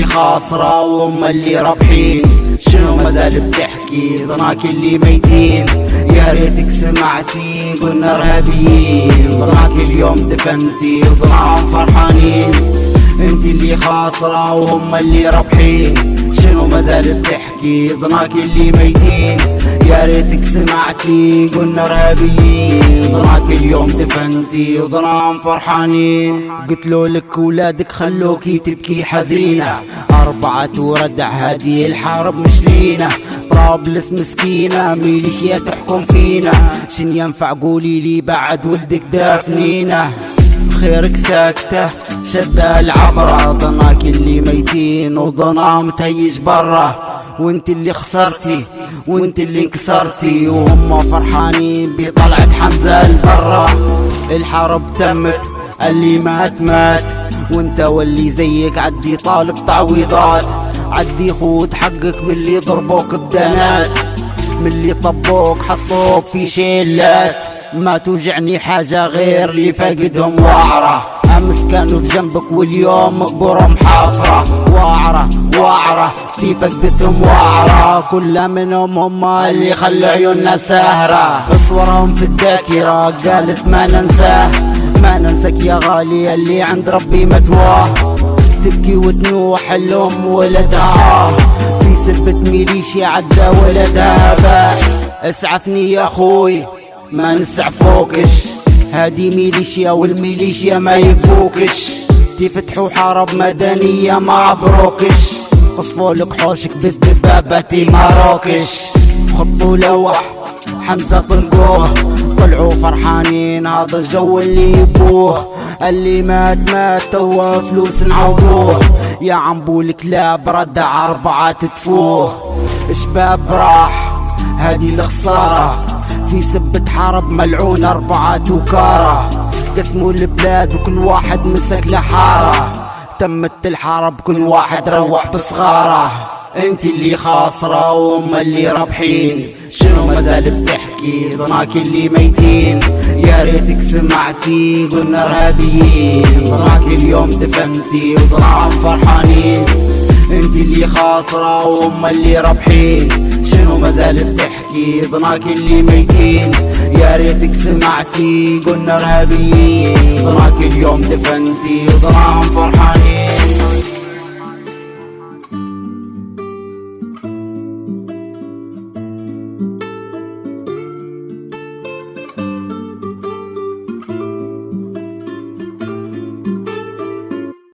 خاسرة وهم اللي رابحين. شنو مازال بتحكي ضناك اللي ميتين؟ يا ريتك سمعتي قلنا ارهابيين. ضناك اليوم دفنتي وضناهم فرحانين. انت اللي خاسرة وهم اللي رابحين. شنو مازال بتحكي ضناك اللي ميتين؟ يا ريتك سمعتي قلنا ارهابيين. ضناك اليوم دفنتي وضناهم فرحانين. قتلوا لك ولادك خلوكي تبكي حزينة. 4 وردع هذه الحرب مش لينا. طرابلس مسكينة ميليشيا تحكم فينا. شن ينفع قولي لي بعد ولدك دافنينه؟ خيرك ساكتة شد العبرة. ضناك اللي ميتين وضناهم تهيج برا. وانت اللي خسرتي وانت اللي انكسرتي. وهم فرحانين بطلعة حمزة البرا. الحرب تمت اللي مات مات. وانت واللي زيك عدي طالب تعويضات. عدي خود حقك من اللي ضربوك بدنات. من اللي طبوك حطوك في شيلات. ما توجعني حاجة غير اللي فاقدهم وعرة. امس كانوا في جنبك واليوم مقبورهم حافرة. وعرة في فقدتهم وعرة. كل منهم هم اللي خلوا عيوننا ساهرة. اصورهم في الذاكرة قالت ما ننساه. ما ننسك يا غالي اللي عند ربي متواه. تبكي وتنوح الام ولدها. في سبة ميليشيا عدى ولدها باح. اسعفني يا اخوي ما نسعفوكش. هادي ميليشيا والميليشيا ما يبوكش. تفتحوا حرب مدنية ما عبروكش. قصفوا لك حوشك بالدبابات ماروكش. خطوا لوح حمزة طلقوه. طلعوا فرحانين هذا الجو اللي يبوه. اللي مات توا فلوس نعوضوه. يا عمبول كلاب ردع 4 تدفوه. شباب راح هادي الخسارة. في سبة حرب ملعون 4 وكارة. قسموا البلاد وكل واحد مسك لحارة. تمت الحرب كل واحد روح بصغاره. انت اللي خاسرة وهم اللي رابحين. شنو مازال بتحكي ضناك اللي ميتين؟ يا ريتك سمعتي قلنا ارهابيين. ضناك اليوم دفنتي وضناهم فرحانين. انت اللي خاسرة وهم اللي رابحين. شنو مازال بتحكي ضناك اللي ميتين؟ يا ريتك سمعتي قلنا ارهابيين. ضناك اليوم دفنتي وضناهم فرحانين.